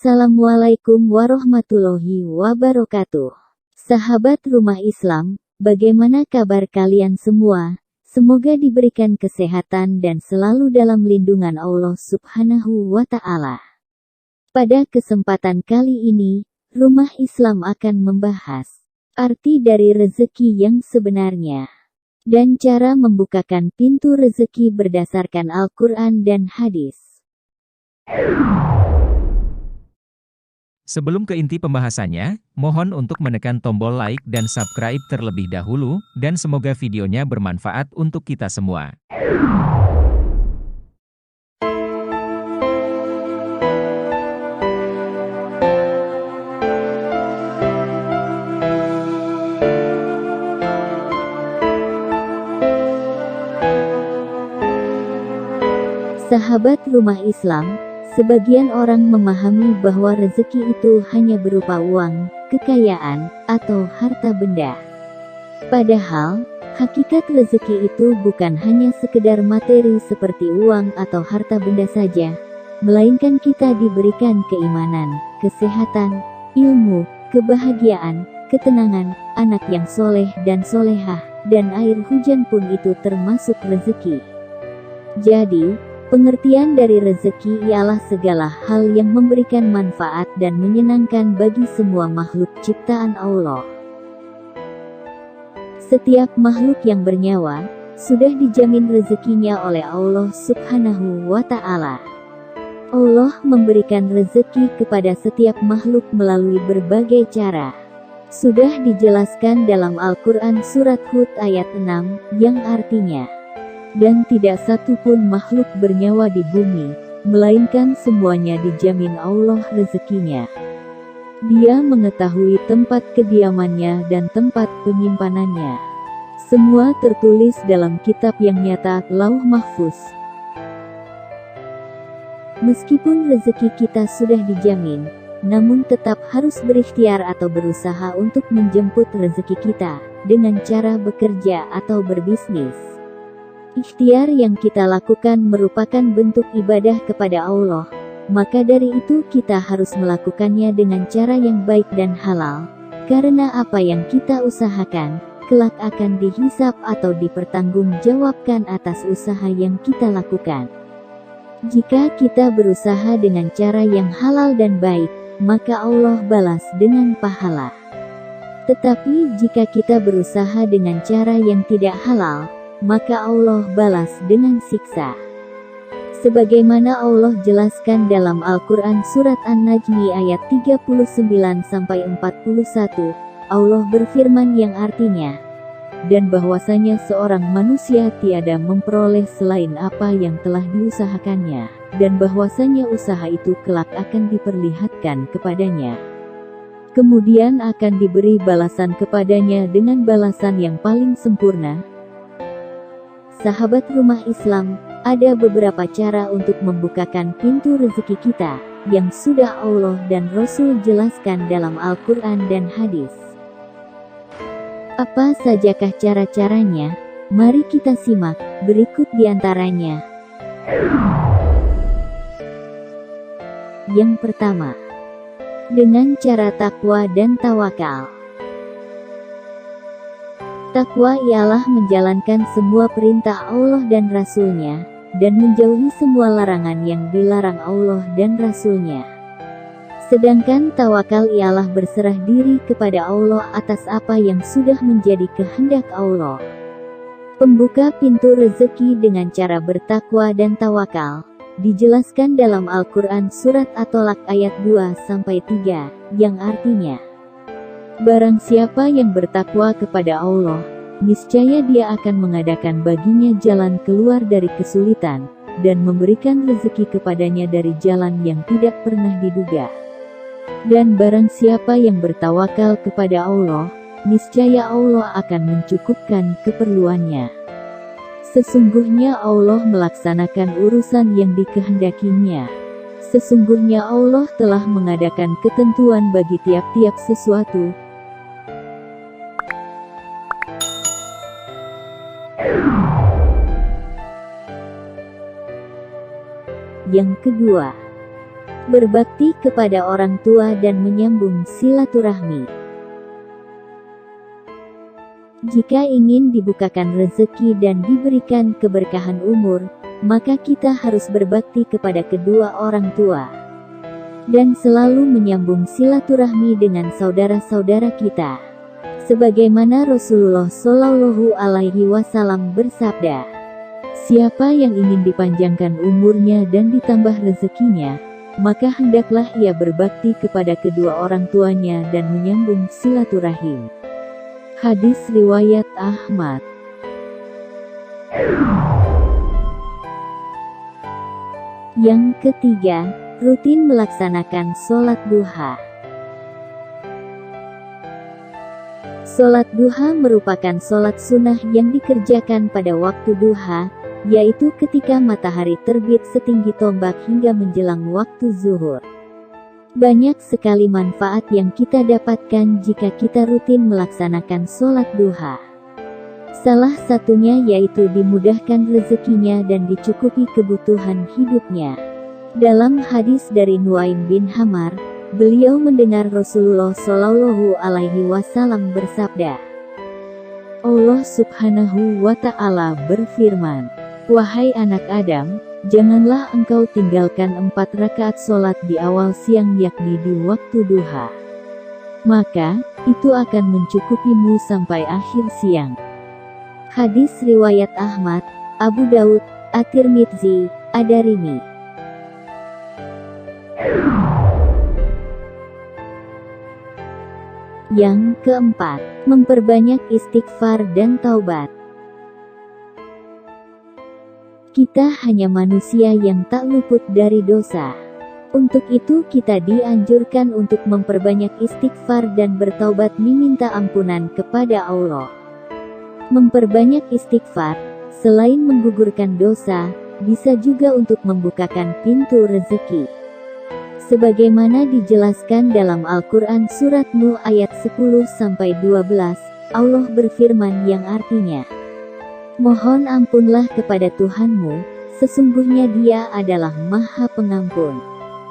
Assalamualaikum warahmatullahi wabarakatuh. Sahabat Rumah Islam, bagaimana kabar kalian semua? Semoga diberikan kesehatan dan selalu dalam lindungan Allah Subhanahu wa Ta'ala. Pada kesempatan kali ini, Rumah Islam akan membahas arti dari rezeki yang sebenarnya dan cara membukakan pintu rezeki berdasarkan Al-Quran dan hadis. Sebelum ke inti pembahasannya, mohon untuk menekan tombol like dan subscribe terlebih dahulu, dan semoga videonya bermanfaat untuk kita semua. Sahabat Rumah Islam, sebagian orang memahami bahwa rezeki itu hanya berupa uang, kekayaan, atau harta benda. Padahal, hakikat rezeki itu bukan hanya sekedar materi seperti uang atau harta benda saja, melainkan kita diberikan keimanan, kesehatan, ilmu, kebahagiaan, ketenangan, anak yang soleh dan solehah, dan air hujan pun itu termasuk rezeki. Jadi, pengertian dari rezeki ialah segala hal yang memberikan manfaat dan menyenangkan bagi semua makhluk ciptaan Allah. Setiap makhluk yang bernyawa, sudah dijamin rezekinya oleh Allah Subhanahu wa Ta'ala. Allah memberikan rezeki kepada setiap makhluk melalui berbagai cara. Sudah dijelaskan dalam Al-Quran Surat Hud ayat 6, yang artinya, dan tidak satu pun makhluk bernyawa di bumi, melainkan semuanya dijamin Allah rezekinya. Dia mengetahui tempat kediamannya dan tempat penyimpanannya. Semua tertulis dalam kitab yang nyata, Lauh Mahfuz. Meskipun rezeki kita sudah dijamin, namun tetap harus berikhtiar atau berusaha untuk menjemput rezeki kita, dengan cara bekerja atau berbisnis. Ikhtiar yang kita lakukan merupakan bentuk ibadah kepada Allah, maka dari itu kita harus melakukannya dengan cara yang baik dan halal, karena apa yang kita usahakan, kelak akan dihisab atau dipertanggungjawabkan atas usaha yang kita lakukan. Jika kita berusaha dengan cara yang halal dan baik, maka Allah balas dengan pahala. Tetapi jika kita berusaha dengan cara yang tidak halal, maka Allah balas dengan siksa. Sebagaimana Allah jelaskan dalam Al-Quran Surat An-Najmi ayat 39-41, Allah berfirman yang artinya, dan bahwasanya seorang manusia tiada memperoleh selain apa yang telah diusahakannya, dan bahwasanya usaha itu kelak akan diperlihatkan kepadanya. Kemudian akan diberi balasan kepadanya dengan balasan yang paling sempurna. Sahabat Rumah Islam, ada beberapa cara untuk membukakan pintu rezeki kita, yang sudah Allah dan Rasul jelaskan dalam Al-Quran dan hadis. Apa sajakah cara-caranya? Mari kita simak, berikut diantaranya. Yang pertama, dengan cara takwa dan tawakal. Takwa ialah menjalankan semua perintah Allah dan Rasul-Nya, dan menjauhi semua larangan yang dilarang Allah dan Rasul-Nya. Sedangkan tawakal ialah berserah diri kepada Allah atas apa yang sudah menjadi kehendak Allah. Pembuka pintu rezeki dengan cara bertakwa dan tawakal, dijelaskan dalam Al-Quran Surat At-Tolak ayat 2-3, yang artinya, barang siapa yang bertakwa kepada Allah, niscaya Dia akan mengadakan baginya jalan keluar dari kesulitan, dan memberikan rezeki kepadanya dari jalan yang tidak pernah diduga. Dan barang siapa yang bertawakal kepada Allah, niscaya Allah akan mencukupkan keperluannya. Sesungguhnya Allah melaksanakan urusan yang dikehendakinya. Sesungguhnya Allah telah mengadakan ketentuan bagi tiap-tiap sesuatu. Yang kedua, berbakti kepada orang tua dan menyambung silaturahmi. Jika ingin dibukakan rezeki dan diberikan keberkahan umur, maka kita harus berbakti kepada kedua orang tua dan selalu menyambung silaturahmi dengan saudara-saudara kita. Sebagaimana Rasulullah Shallallahu Alaihi Wasallam bersabda, siapa yang ingin dipanjangkan umurnya dan ditambah rezekinya, maka hendaklah ia berbakti kepada kedua orang tuanya dan menyambung silaturahim. Hadis riwayat Ahmad. Yang ketiga, rutin melaksanakan sholat duha. Sholat duha merupakan sholat sunnah yang dikerjakan pada waktu duha, yaitu ketika matahari terbit setinggi tombak hingga menjelang waktu zuhur. Banyak sekali manfaat yang kita dapatkan jika kita rutin melaksanakan sholat duha. Salah satunya yaitu dimudahkan rezekinya dan dicukupi kebutuhan hidupnya. Dalam hadis dari Nuaim bin Hamar, beliau mendengar Rasulullah Shallallahu Alaihi Wasallam bersabda, Allah Subhanahu wa Ta'ala berfirman, wahai anak Adam, janganlah engkau tinggalkan 4 rakaat sholat di awal siang yakni di waktu duha. Maka, itu akan mencukupimu sampai akhir siang. Hadis riwayat Ahmad, Abu Daud, At-Tirmidzi, Ad-Darimi. Yang keempat, memperbanyak istighfar dan taubat. Kita hanya manusia yang tak luput dari dosa. Untuk itu kita dianjurkan untuk memperbanyak istighfar dan bertaubat meminta ampunan kepada Allah. Memperbanyak istighfar, selain menggugurkan dosa, bisa juga untuk membukakan pintu rezeki. Sebagaimana dijelaskan dalam Al-Quran Surat Nuh ayat 10-12, Allah berfirman yang artinya, mohon ampunlah kepada Tuhanmu, sesungguhnya Dia adalah Maha Pengampun.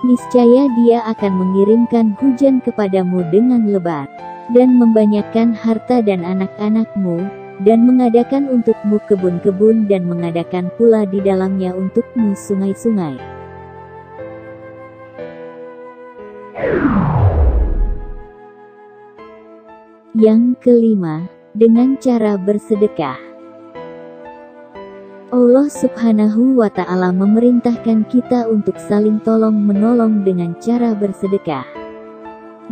Niscaya Dia akan mengirimkan hujan kepadamu dengan lebat, dan membanyakkan harta dan anak-anakmu, dan mengadakan untukmu kebun-kebun dan mengadakan pula di dalamnya untukmu sungai-sungai. Yang kelima, dengan cara bersedekah. Allah Subhanahu wa Ta'ala memerintahkan kita untuk saling tolong-menolong dengan cara bersedekah.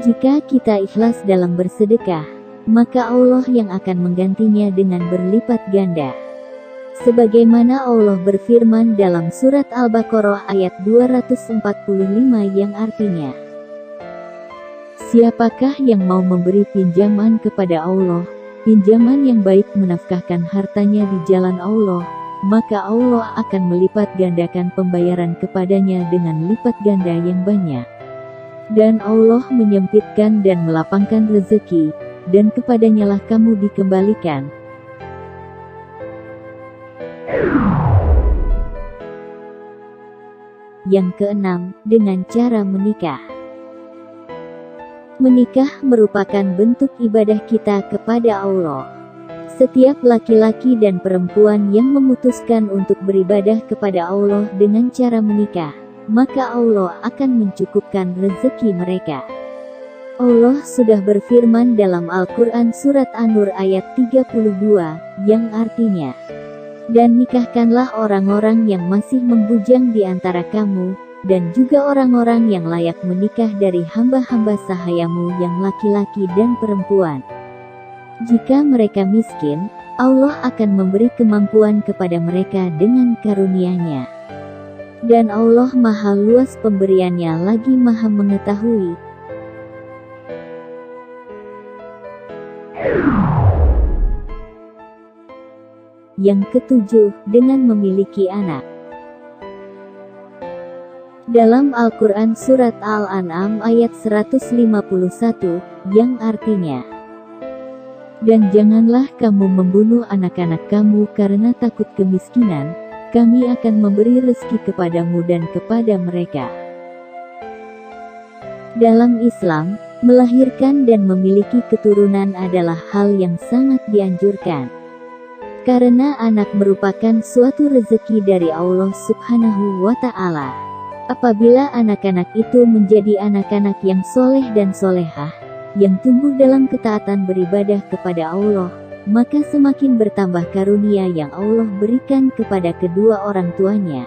Jika kita ikhlas dalam bersedekah, maka Allah yang akan menggantinya dengan berlipat ganda. Sebagaimana Allah berfirman dalam surat Al-Baqarah ayat 245 yang artinya, siapakah yang mau memberi pinjaman kepada Allah, pinjaman yang baik menafkahkan hartanya di jalan Allah, maka Allah akan melipat gandakan pembayaran kepadanya dengan lipat ganda yang banyak. Dan Allah menyempitkan dan melapangkan rezeki, dan kepadanyalah kamu dikembalikan. Yang keenam, dengan cara menikah. Menikah merupakan bentuk ibadah kita kepada Allah. Setiap laki-laki dan perempuan yang memutuskan untuk beribadah kepada Allah dengan cara menikah, maka Allah akan mencukupkan rezeki mereka. Allah sudah berfirman dalam Al-Quran Surat An-Nur ayat 32, yang artinya, dan nikahkanlah orang-orang yang masih membujang di antara kamu, dan juga orang-orang yang layak menikah dari hamba-hamba sahayamu yang laki-laki dan perempuan. Jika mereka miskin, Allah akan memberi kemampuan kepada mereka dengan karunia-Nya. Dan Allah Maha luas pemberiannya lagi Maha mengetahui. Yang ketujuh, dengan memiliki anak. Dalam Al-Quran Surat Al-An'am ayat 151, yang artinya, dan janganlah kamu membunuh anak-anak kamu karena takut kemiskinan, kami akan memberi rezeki kepadamu dan kepada mereka. Dalam Islam, melahirkan dan memiliki keturunan adalah hal yang sangat dianjurkan. Karena anak merupakan suatu rezeki dari Allah Subhanahu wa Ta'ala. Apabila anak-anak itu menjadi anak-anak yang soleh dan solehah, yang tumbuh dalam ketaatan beribadah kepada Allah, maka semakin bertambah karunia yang Allah berikan kepada kedua orang tuanya.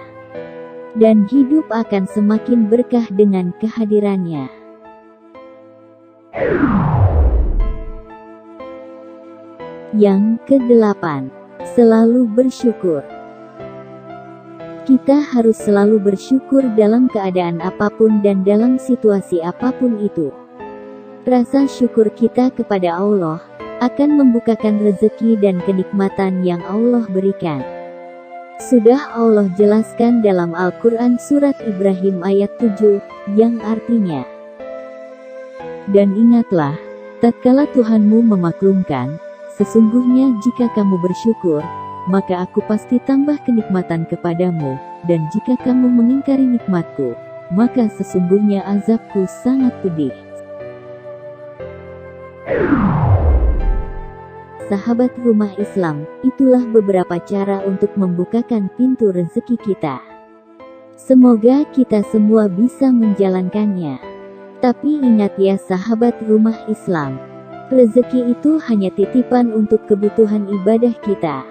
Dan hidup akan semakin berkah dengan kehadirannya. Yang ke-8, selalu bersyukur. Kita harus selalu bersyukur dalam keadaan apapun dan dalam situasi apapun itu. Rasa syukur kita kepada Allah akan membukakan rezeki dan kenikmatan yang Allah berikan. Sudah Allah jelaskan dalam Al-Quran surat Ibrahim ayat 7, yang artinya, dan ingatlah, tatkala Tuhanmu memaklumkan, sesungguhnya jika kamu bersyukur, maka aku pasti tambah kenikmatan kepadamu, dan jika kamu mengingkari nikmatku, maka sesungguhnya azabku sangat pedih. Sahabat Rumah Islam, itulah beberapa cara untuk membukakan pintu rezeki kita. Semoga kita semua bisa menjalankannya. Tapi ingat ya sahabat Rumah Islam, rezeki itu hanya titipan untuk kebutuhan ibadah kita.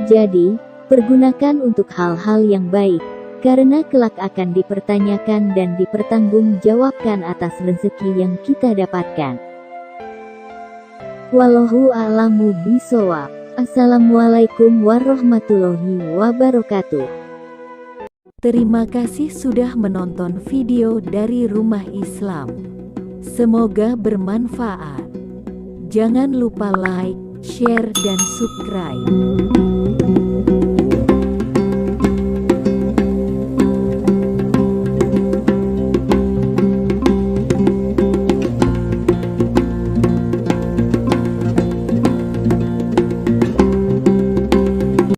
Jadi, pergunakan untuk hal-hal yang baik, karena kelak akan dipertanyakan dan dipertanggungjawabkan atas rezeki yang kita dapatkan. Wallahu a'lamu bishawab. Assalamualaikum warahmatullahi wabarakatuh. Terima kasih sudah menonton video dari Rumah Islam. Semoga bermanfaat. Jangan lupa like, share, dan subscribe.